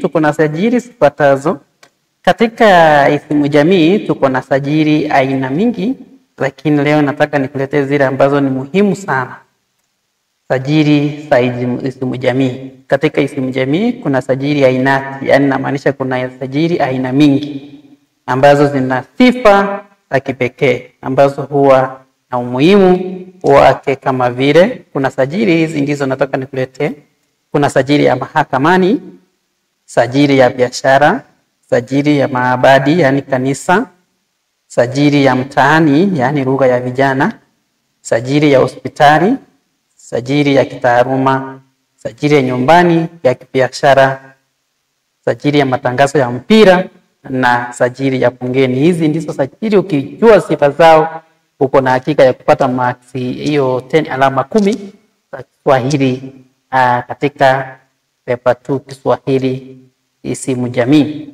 tuko na sajili zifuatazo. Katika isimu jamii tuko na sajili aina mingi, lakini leo nataka nikuletee zile ambazo ni muhimu sana. Sajili za isimu jamii. Katika isimu jamii kuna sajili ainati, yani namaanisha kuna sajili aina mingi ambazo zina sifa za kipekee ambazo huwa na umuhimu wake, kama vile kuna sajili hizi ndizo nataka nikuletee. Kuna sajili ya mahakamani, sajili ya biashara, sajili ya maabadi yani kanisa, sajili ya mtaani yani lugha ya vijana, sajili ya hospitali, sajili ya kitaaluma, sajili ya nyumbani ya kibiashara, sajili ya matangazo ya mpira na sajili ya bungeni. Hizi ndizo sajili, ukijua sifa zao uko na hakika ya kupata maksi hiyo 10 alama 10 za Kiswahili katika paper 2 Kiswahili isimu jamii.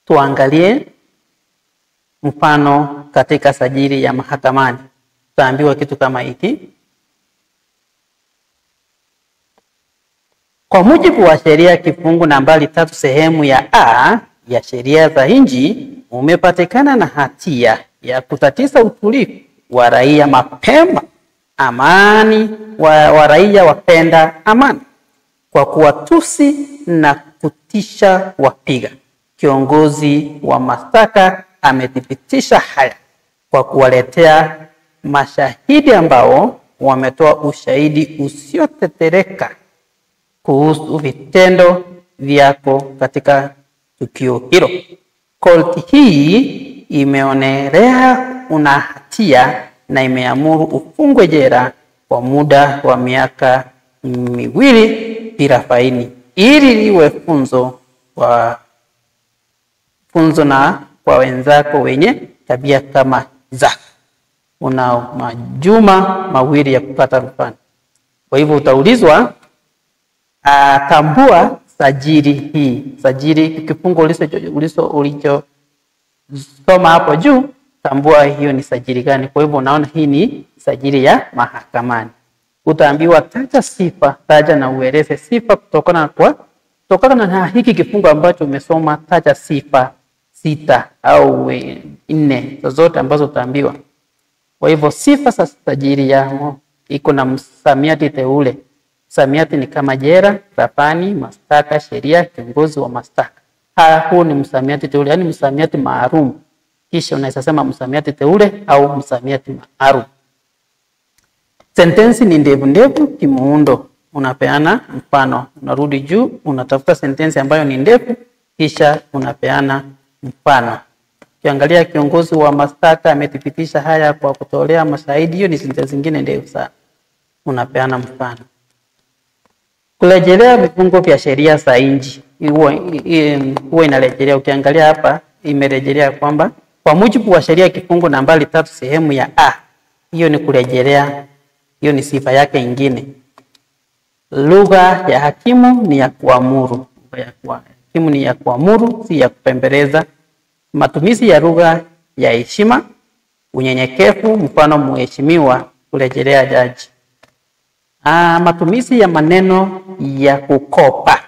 Tuangalie mfano katika sajili ya mahakamani. Tutaambiwa kitu kama hiki: kwa mujibu wa sheria kifungu nambari 3 sehemu ya A ya sheria za nchi, umepatikana na hatia ya kutatiza utulivu wa raia mapema amani wa raia wapenda amani kwa kuwatusi na kutisha wapiga. Kiongozi wa mashtaka amethibitisha haya kwa kuwaletea mashahidi ambao wametoa ushahidi usiotetereka kuhusu vitendo vyako katika tukio hilo. Korti hii imeonelea una hatia na imeamuru ufungwe jela kwa muda wa miaka 2 bila faini, ili liwe funzo na kwa wenzako wenye tabia kama zako. Una majuma 2 ya kupata rufani. Kwa hivyo utaulizwa tambua sajili hii. Sajili kifungu ulicho soma hapo juu, tambua hiyo ni sajili gani. Kwa hivyo unaona hii ni sajili ya mahakamani. Utaambiwa taja sifa, taja na ueleze sifa kutokana na hiki kifungu ambacho umesoma. Taja sifa 6 au 4 zozote ambazo utaambiwa. Kwa hivyo sifa za sajili yao iko na msamiati teule. Msamiati ni kama jela, rafani, mashtaka, sheria, kiongozi wa mashtaka. Huu ni msamiati teule, yani msamiati maalum. Kisha unaweza sema msamiati teule au msamiati maalum. Sentensi ni ndefu kimuundo. Unapeana mfano, unarudi juu, unatafuta sentensi ambayo ni ndefu, kisha unapeana mfano. Ukiangalia kiongozi wa mashtaka amethibitisha haya kwa kutolea mashahidi, hiyo ni sentensi zingine ndefu sana. Unapeana mfano. Kurejelea vifungo vya sheria za nchi. Huwa inarejelea, ukiangalia hapa imerejelea kwamba kwa mujibu wa sheria kifungu nambari 3 sehemu ya A. Hiyo ni kurejelea, hiyo ni sifa yake nyingine. Lugha ya hakimu ni ya kuamuru. Hakimu ni ya kuamuru, si ya kupembeleza. Matumizi ya lugha ya heshima, unyenyekevu, mfano mheshimiwa, kurejelea jaji. Matumizi ya maneno ya kukopa,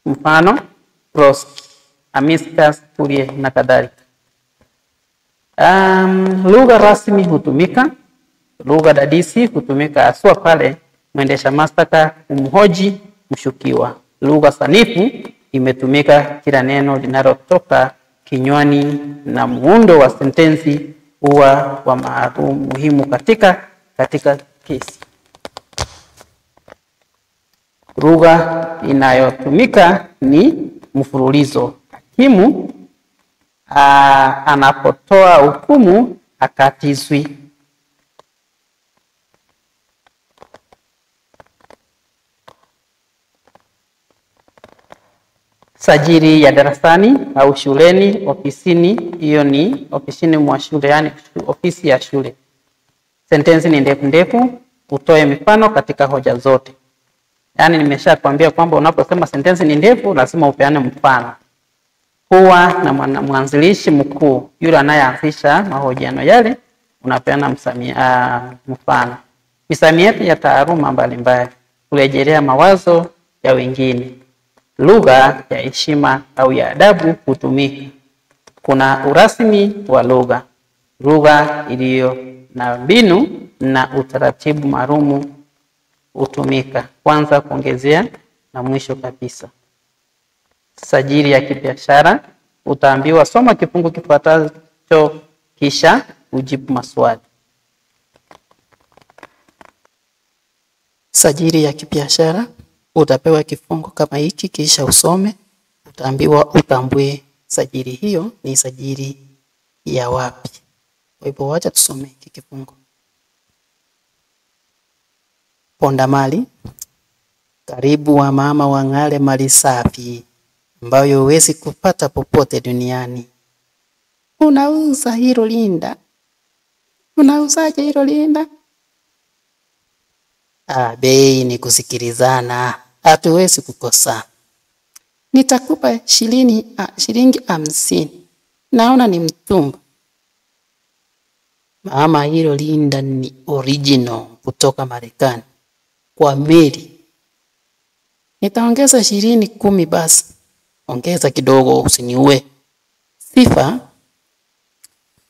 mfano pros, amiscus, kurie na kadhalika. Lugha rasmi hutumika. Lugha dadisi hutumika haswa pale mwendesha mashtaka kumhoji mshukiwa. Lugha sanifu imetumika kila neno linalotoka kinywani, na muundo wa sentensi huwa wa muhimu katika kesi. Lugha inayotumika ni mfululizo. Hakimu anapotoa hukumu akatizwi. Sajili ya darasani au shuleni, ofisini, hiyo ni ofisini mwa shule, yani ofisi ya shule. Sentensi ni ndefu, utoe mifano katika hoja zote. Yani nimeshakwambia kwamba unaposema sentensi ni ndefu lazima upeane mfano. Huwa na mwanzilishi mkuu, yule anayeanzisha mahojiano yale, unapeana mfano. Misamiati ya taaluma mbalimbali, kurejelea mawazo ya wengine. Lugha ya heshima au ya adabu hutumika. Kuna urasmi wa lugha. Lugha iliyo na mbinu na utaratibu maalumu hutumika. Kwanza, kuongezea na mwisho kabisa. Sajili ya kibiashara, utaambiwa soma kifungu kifuatacho kisha ujibu maswali. Sajili ya kibiashara, utapewa kifungu kama hiki kisha usome, utaambiwa utambue sajili hiyo ni sajili ya wapi. Kwa hivyo wacha tusome hiki kifungu. Ponda mali, karibu wa mama wang'ale mali safi ambayo huwezi kupata popote duniani. Unauza hilo Linda? Unauzaje hilo Linda? Bei ni kusikilizana, hatuwezi kukosa. Nitakupa shilingi 50. Naona ni mtumba. Mama, hilo Linda ni original kutoka Marekani kwa meli. Nitaongeza 10 basi. Ongeza kidogo, usiniue. Sifa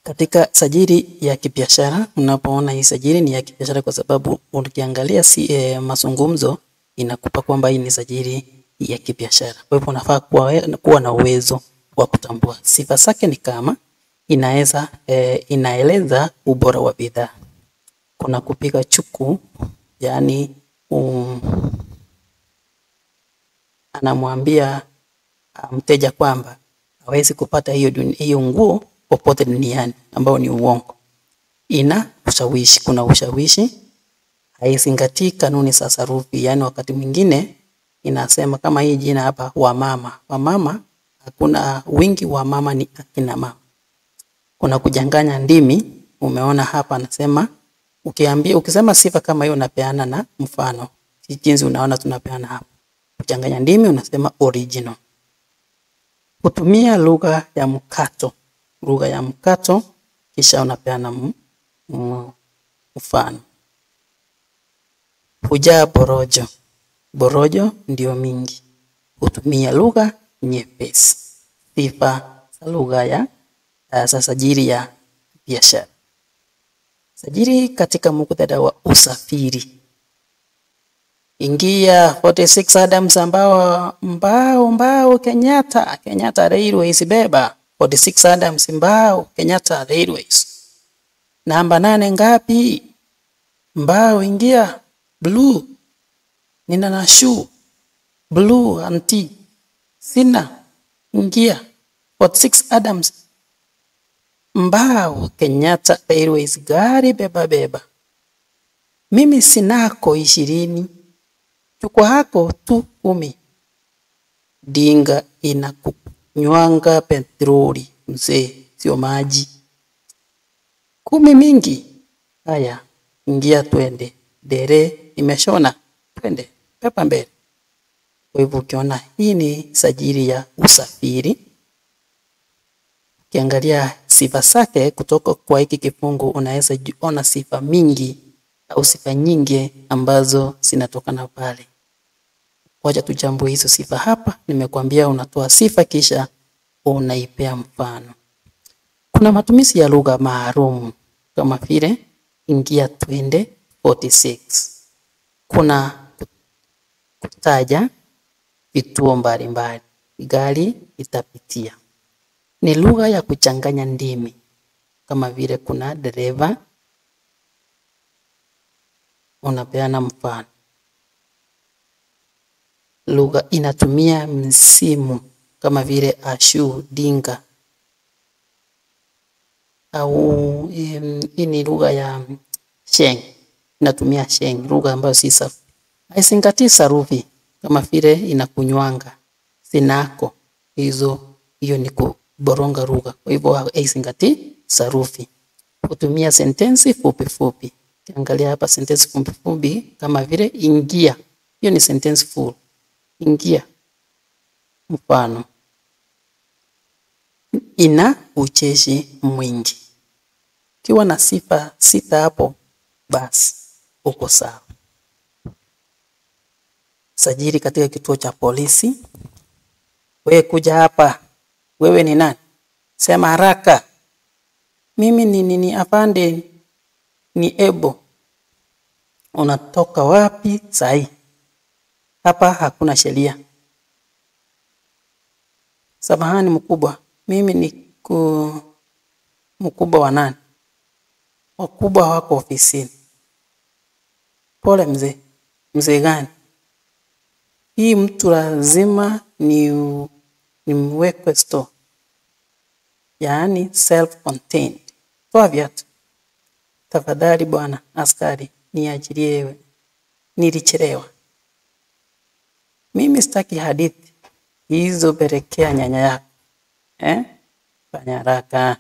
katika sajili ya kibiashara. Unapoona hii sajili ni ya kibiashara kwa sababu ukiangalia mazungumzo inakupa kwamba hii ni sajili ya kibiashara. Kwa hivyo unafaa kuwa na uwezo wa kutambua. Sifa zake ni kama inaeleza ubora wa bidhaa. Kuna kupiga chuku, yani anamwambia mteja kwamba hawezi kupata hiyo nguo popote duniani, ambao ni uongo. Ina ushawishi, kuna ushawishi. Haizingatii kanuni za sarufi, yani wakati mwingine inasema kama hii jina hapa wamama. Wamama, hakuna wingi wa mama, ni akina mama. Kuna kujanganya ndimi, umeona hapa anasema ukisema sifa kama hiyo unapeana na mfano. Jinsi unaona tunapeana hapa. Kuchanganya ndimi unasema original. Kutumia lugha ya mkato. Lugha ya mkato kisha unapeana mfano. Hujaa borojo. Borojo ndio mingi. Kutumia lugha nyepesi. Sifa za lugha ya sajili ya biashara. Sajili katika muktadha wa usafiri. Ingia 46 Adams Mbao Kenyatta Railways beba 46 Adams Mbao Kenyatta Railways. Namba 8 ngapi? Mbao ingia. Blue. Nina na shoe. Blue anti. Sina. Ingia 46 Adams Mbao Kenyatta Railways, gari beba. Mimi sinako 20. Chukua hako tu 10. Dinga inakunywanga petroli mzee, sio maji. 10 mingi. Haya, ingia twende. Dere imeshona, twende pepa mbele. Kwa hivyo ukiona hii ni sajili ya usafiri. Ukiangalia sifa zake kutoka kwa hiki kifungu unaweza kuona sifa mingi au sifa nyingi ambazo zinatokana pale. Wacha tujambue hizo sifa hapa. Nimekuambia unatoa sifa kisha unaipea mfano. Kuna matumizi ya lugha maalum kama vile ingia twende 46. Kuna kutaja vituo mbalimbali gari itapitia. Ni lugha ya kuchanganya ndimi kama vile kuna dereva, unapeana mfano. Lugha inatumia msimu kama vile ashu, dinga. Au hii ni lugha ya sheng. Inatumia sheng, lugha ambayo si safi. Haizingatii sarufi kama vile inakunywanga, sinako. Hiyo ni kuboronga lugha. Kwa hivyo haizingatii sarufi. Kutumia sentensi fupi. Angalia hapa sentensi fupi kama vile ingia. Hiyo ni sentence full. Ingia. Mfano. Ina ucheshi mwingi. Kiwa na sifa 6 hapo, basi uko sawa. sajili katika kituo cha polisi. Wewe kuja hapa. Wewe ni nani? Sema haraka. Mimi ni afande, ni Ebo. Unatoka wapi sahi? Hapa hakuna sheria. Samahani mkubwa, mimi ni mkubwa wa nani? Wakubwa wako ofisini. Pole mzee. Mzee gani? Hii mtu lazima nimwekwe store. Yaani self-contained. Toa viatu. Tafadhali bwana askari, niachilie. Nilichelewa. Mimi sitaki hadithi hizo, pelekea nyanya yako. Fanya haraka.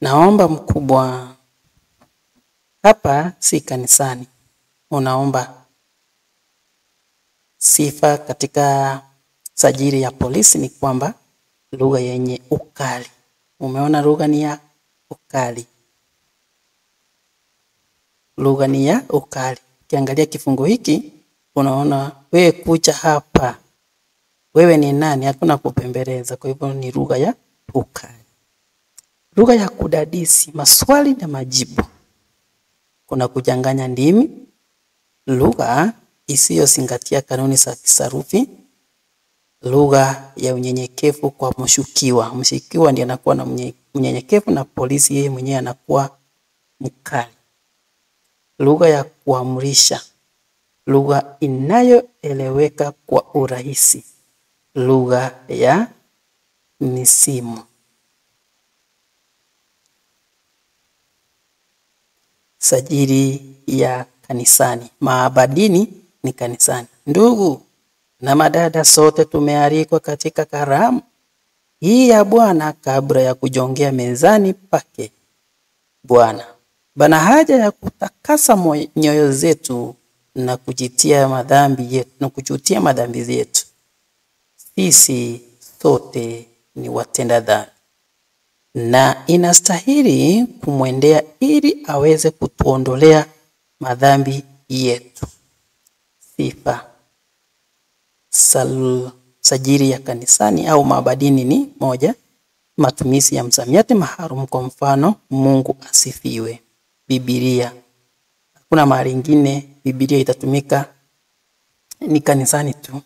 Naomba mkubwa. Hapa si kanisani. Unaomba. Sifa katika sajili ya polisi ni kwamba lugha yenye ukali. Umeona lugha ni ya ukali. Lugha ni ya ukali. Ukiangalia kifungo hiki, unaona wewe kuja hapa. Wewe ni nani? Hakuna kupembeleza. Kwa hivyo ni lugha ya ukali. Lugha ya kudadisi, maswali na majibu. Kuna kuchanganya ndimi. Lugha isiyozingatia kanuni za kisarufi. Lugha ya unyenyekevu kwa mshukiwa. Mshukiwa ndiye anakuwa na unyenyekevu na polisi yeye mwenyewe anakuwa mkali. Lugha ya kuamrisha. Lugha inayoeleweka kwa urahisi. Lugha ya misimu. Sajili ya kanisani. Maabadini ni kanisani. Ndugu na madada, sote tumealikwa katika karamu hii ya Bwana kabla ya kujongea mezani pake Bwana. Bana haja ya kutakasa nyoyo zetu na kujutia madhambi yetu. Sisi sote ni watenda dhambi. Na inastahili kumwendea ili aweze kutuondolea madhambi yetu. Sifa. Sajili ya kanisani au maabadini ni moja. Matumizi ya msamiati maalum, kwa mfano Mungu asifiwe. Biblia. Hakuna mahali ingine Biblia itatumika, ni kanisani tu.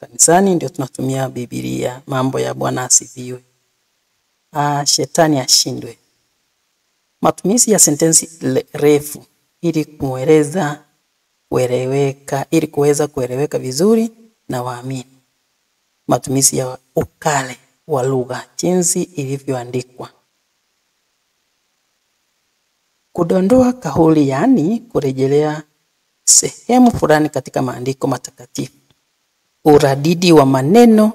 Kanisani ndio tunatumia Biblia. Mambo ya Bwana asifiwe. Shetani ashindwe. Matumizi ya sentensi refu ili kuweza kueleweka vizuri na waamini. Matumizi ya ukali wa lugha jinsi ilivyoandikwa. Kudondoa kauli, yani kurejelea sehemu fulani katika maandiko matakatifu. Uradidi wa maneno,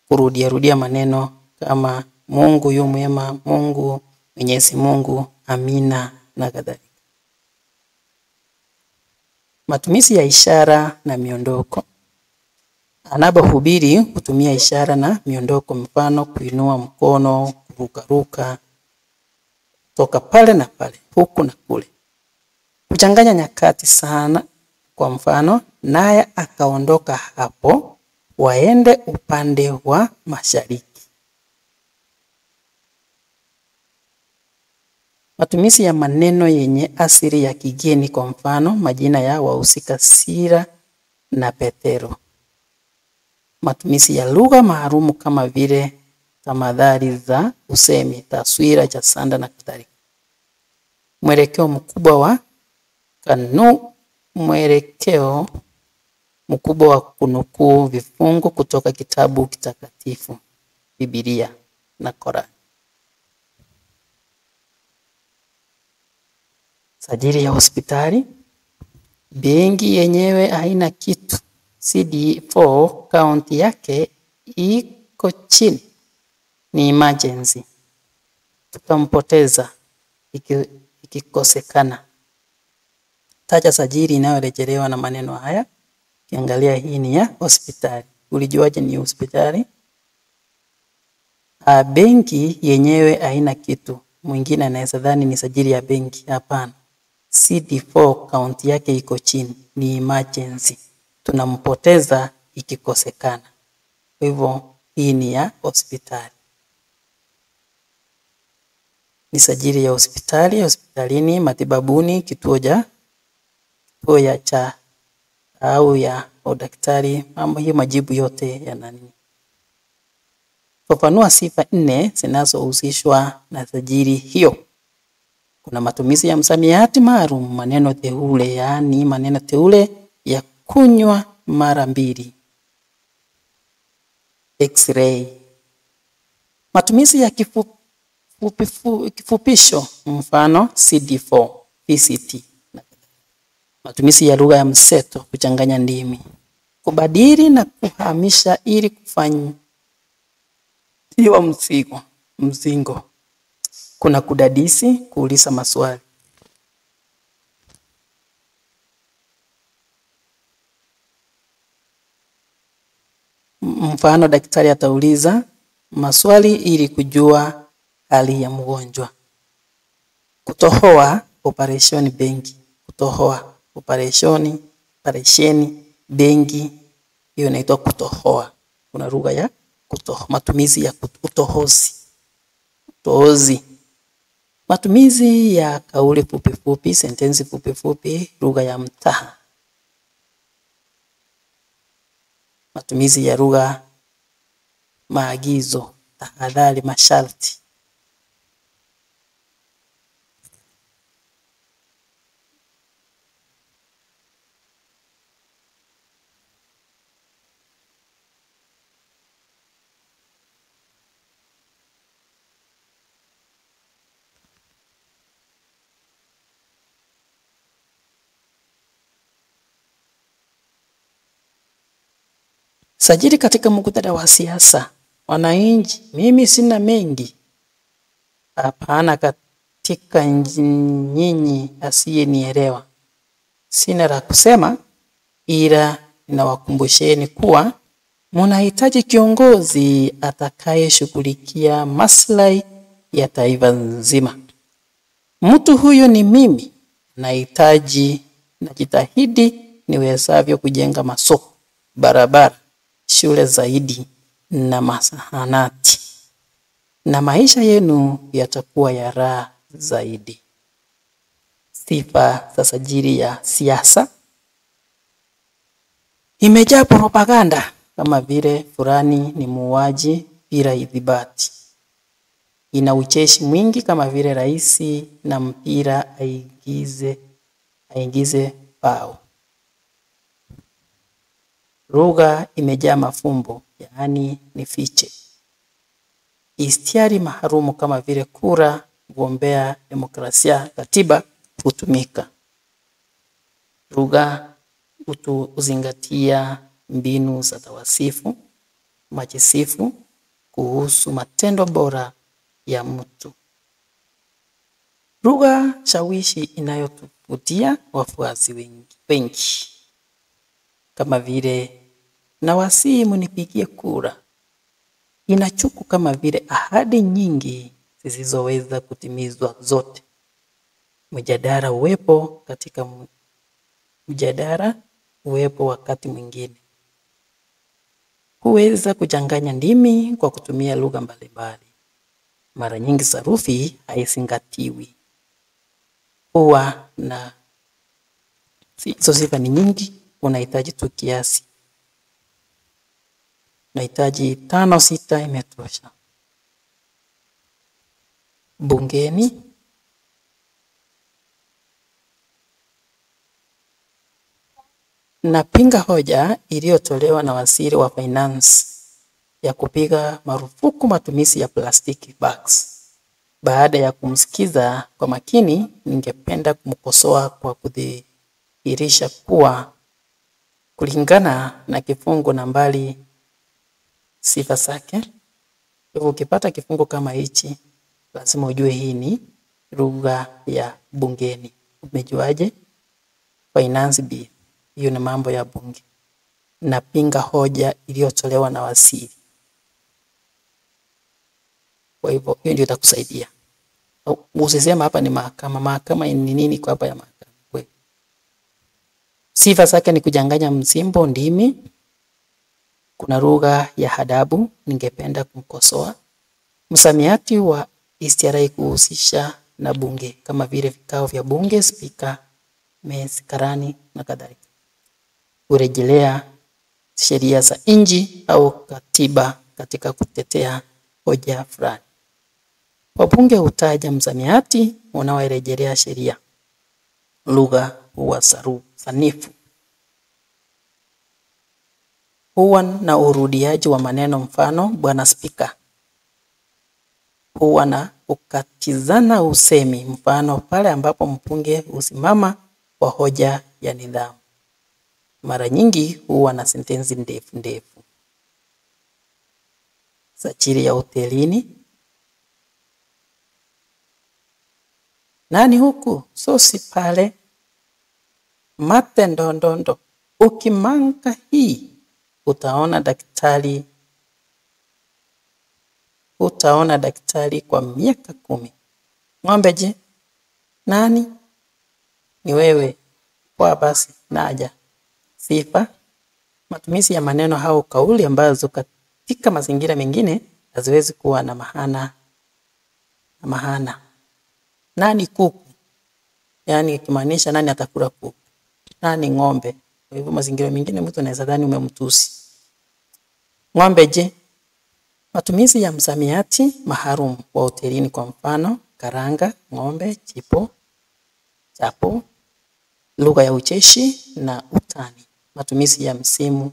kurudia maneno kama Mungu yu mwema, Mungu, Mwenyezi Mungu, amina na kadhalika. Matumizi ya ishara na miondoko. Anapohubiri hutumia ishara na miondoko, mfano kuinua mkono, kurukaruka, toka pale na pale, huku na kule. Kuchanganya nyakati sana, kwa mfano naye akaondoka hapo waende upande wa mashariki. Matumizi ya maneno yenye asili ya kigeni, kwa mfano majina ya wahusika Sila na Petero. Matumizi ya lugha maalumu kama vile tamathali za usemi, taswira, jasanda na kadhalika. Mwelekeo mkubwa wa kunukuu vifungu kutoka kitabu kitakatifu, Biblia na Korani. Sajili ya hospitali. Benki yenyewe haina kitu. CD4 kaunti yake iko chini. Ni emergency. Tutampoteza ikikosekana. Taja sajili inayorejelewa na maneno haya. Kiangalia hii ni ya hospitali. Ulijuaje ni hospitali? Benki yenyewe haina kitu. Mwingine anaweza dhani ni sajili ya benki. Hapana. CD4 count yake iko chini, ni emergency, tunampoteza ikikosekana. Kwa hivyo hii ni ya hospitali, ni sajili ya hospitali, hospitalini, matibabuni, kituo cha au ya udaktari. Mambo hiyo majibu yote ya nani. Fafanua sifa 4 zinazohusishwa na sajili hiyo. Kuna matumizi ya msamiati maalum, maneno teule, yaani maneno teule ya kunywa mara 2. X-ray. Matumizi ya kifupisho, mfano CD4, PCT. Matumizi ya lugha ya mseto, kuchanganya ndimi. Kubadili na kuhamisha ili kufanya hiyo mzingo. Kuna kudadisi, kuuliza maswali. Mfano, daktari atauliza maswali ili kujua hali ya mgonjwa. Kutohoa, operation benki. Kutohoa, operation benki, hiyo inaitwa kutohoa. Kuna lugha ya kutohoa, matumizi ya utohozi. Matumizi ya kauli fupi, sentensi fupi, lugha ya mtaha. Matumizi ya lugha maagizo, tahadhari, masharti. Sajili katika muktadha wa siasa. Wananchi, mimi sina mengi. Hapana, katika nyinyi asiyenielewa. Sina la kusema, ila ninawakumbusheni kuwa mnahitaji kiongozi atakayeshughulikia maslahi ya taifa nzima. Mtu huyo ni mimi. Najitahidi niwezavyo kujenga masoko, barabara, shule zaidi na masahanati, na maisha yenu yatakuwa ya raha zaidi. Sifa za sajili ya siasa. Imejaa propaganda kama vile fulani ni muuaji bila ithibati. Ina ucheshi mwingi kama vile rais na mpira aingize bao. Lugha imejaa mafumbo, yaani ni fiche. Istiari maharumu kama vile kura, gombea, demokrasia, katiba hutumika. Lugha huzingatia mbinu za tawasifu, majisifu kuhusu matendo bora ya mtu. Lugha shawishi inayotuvutia wafuasi wengi. Kama vile nawasihi mnipigie kura. Inachuku kama vile ahadi nyingi zisizoweza kutimizwa zote. Mjadala uwepo wakati mwingine. Huweza kuchanganya ndimi kwa kutumia lugha mbalimbali. Mara nyingi sarufi haizingatiwi. Huwa na sifa ni nyingi, unahitaji tu kiasi. Unahitaji 5-6 imetosha. Bungeni. Napinga hoja iliyotolewa na waziri wa finance ya kupiga marufuku matumizi ya plastic bags. Baada ya kumsikiza kwa makini, ningependa kumkosoa kwa kudhihirisha kuwa kulingana na kifungu nambari sifa zake. Hivyo ukipata kifungu kama hichi, lazima ujue hii ni lugha ya bungeni. Umejuaje? Finance bill. Hiyo ni mambo ya bunge. Napinga hoja iliyotolewa na waziri. Kwa hivyo hiyo ndio itakusaidia. Usisema hapa ni mahakama. Mahakama ni nini kwa hapa ya mahakama? Sifa zake ni kuchanganya msimbo, ndimi. Kuna lugha ya adabu, ningependa kumkosoa. Msamiati wa istiarai kuhusisha na bunge kama vile vikao vya bunge, spika, mesi, karani na kadhalika. Kurejelea sheria za nchi au katiba katika kutetea hoja fulani. Wabunge hutaja msamiati unaorejelea sheria. Lugha huwa sanifu. Huwa na urudiaji wa maneno, mfano bwana spika. Huwa na kukatizana usemi, mfano pale ambapo mbunge husimama kwa hoja ya nidhamu. Mara nyingi huwa na sentensi ndefu ndefu. Sajili ya hotelini. Nani huku? Sosi pale. Mate ndondondo. Ukimanga hii utaona daktari. Utaona daktari kwa miaka 10. Ng'ombe je? Nani? Ni wewe. Kwa basi naja. Sifa. Matumizi ya maneno au kauli ambazo katika mazingira mengine haziwezi kuwa na maana. Nani kuku? Yaani ikimaanisha nani atakula kuku. Nani ng'ombe? Kwa hivyo mazingira mengine mtu anaweza dhani umemtusi. Ng'ombe je? Matumizi ya msamiati maalum wa hotelini, kwa mfano karanga, ng'ombe, chipo, chapo. Lugha ya ucheshi na utani. Matumizi ya msimu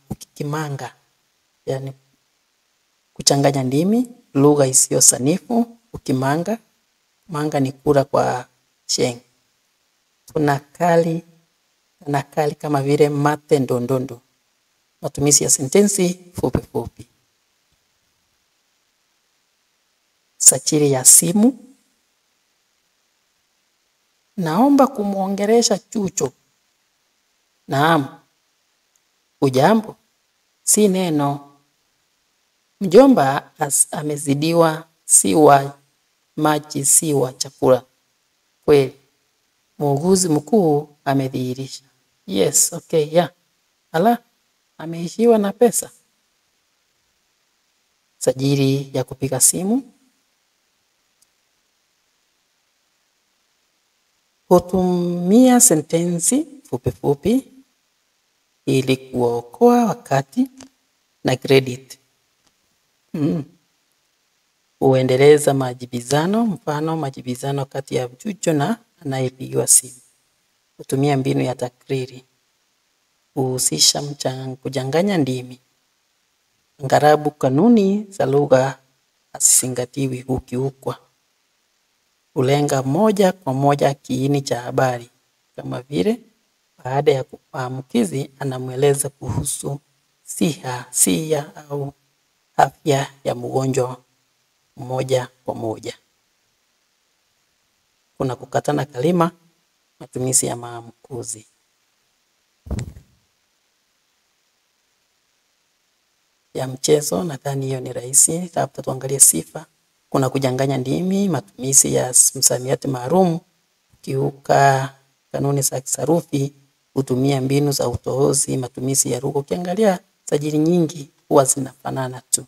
ukikimanga, yani kuchanganya ndimi. Lugha isiyo sanifu, ukimanga. Manga ni kula kwa sheng. Tunakali kama vile mate ndondondo. Matumizi ya sentensi fupi fupi. Sajili ya simu. Naomba kumuongelesha Chucho. Naam. Ujambo? Si neno. Mjomba amezidiwa, si wa maji, si wa chakula. Kweli. Muuguzi mkuu amedhihirisha. Yes, okay, yeah. Ala, ameishiwa na pesa. Sajili ya kupiga simu. Hutumia sentensi fupi fupi ili kuokoa wakati na credit. Huendeleza majibizano, mfano majibizano kati ya Chucho na anayepigiwa simu. Hutumia mbinu ya takriri. Huhusisha kuchanganya ndimi. Ngarabu kanuni za lugha asizingatiwi, hukiukwa. Hulenga moja kwa moja kiini cha habari, kama vile baada ya maambukizi anamweleza kuhusu siha au afya ya mgonjwa moja kwa moja. Kuna kukatana kalima, matumizi ya maamkuzi. Ya mchezo, nadhani hiyo ni rahisi. Labda tuangalie sifa. Kuna kuchanganya ndimi, matumizi ya msamiati maalum, kiuka kanuni za kisarufi, hutumia mbinu za utohozi, matumizi ya lugha. Ukiangalia sajili nyingi huwa zinafanana tu.